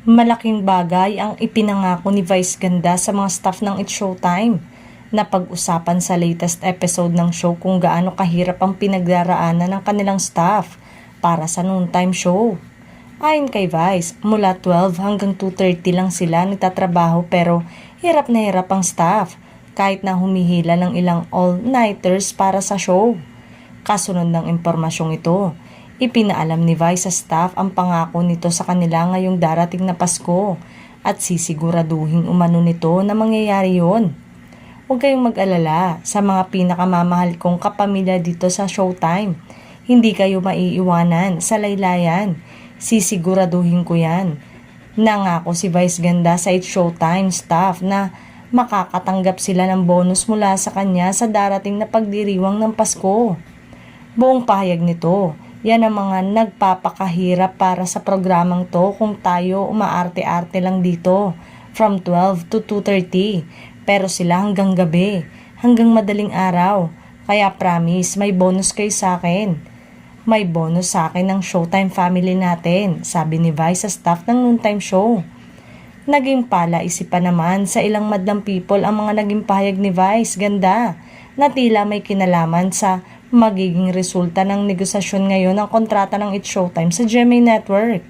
Malaking bagay ang ipinangako ni Vice Ganda sa mga staff ng It's Showtime na pag-usapan sa latest episode ng show kung gaano kahirap ang pinagdaraanan ng kanilang staff para sa noontime show. Ayon kay Vice, mula 12 hanggang 2:30 lang sila nagtatrabaho pero hirap na hirap ang staff kahit na humihila ng ilang all-nighters para sa show. Kasunod ng impormasyong ito, ipinaalam ni Vice sa staff ang pangako nito sa kanila ngayong darating na Pasko at sisiguraduhin umano nito na mangyayari yon. Huwag kayong mag-alala sa mga pinakamamahal kong kapamilya dito sa Showtime. Hindi kayo maiiwanan sa laylayan. Sisiguraduhin ko yan. Nangako si Vice Ganda sa It's Showtime staff na makakatanggap sila ng bonus mula sa kanya sa darating na pagdiriwang ng Pasko. Buong pahayag nito, yan ang mga nagpapakahirap para sa programang to kung tayo umaarte-arte lang dito from 12 to 2:30 pero sila hanggang gabi, hanggang madaling araw. Kaya promise, may bonus kayo sa akin. May bonus sa akin ng Showtime family natin, sabi ni Vice sa staff ng noontime show. Naging palaisipan naman sa ilang madlang people ang mga naging pahayag ni Vice Ganda na tila may kinalaman sa magiging resulta ng negosasyon ngayon ng kontrata ng It's Showtime sa GMA Network.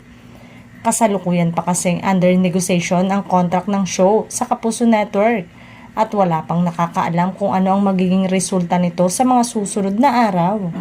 Kasalukuyan pa kasing under negotiation ang contract ng show sa Kapuso Network at wala pang nakakaalam kung ano ang magiging resulta nito sa mga susunod na araw.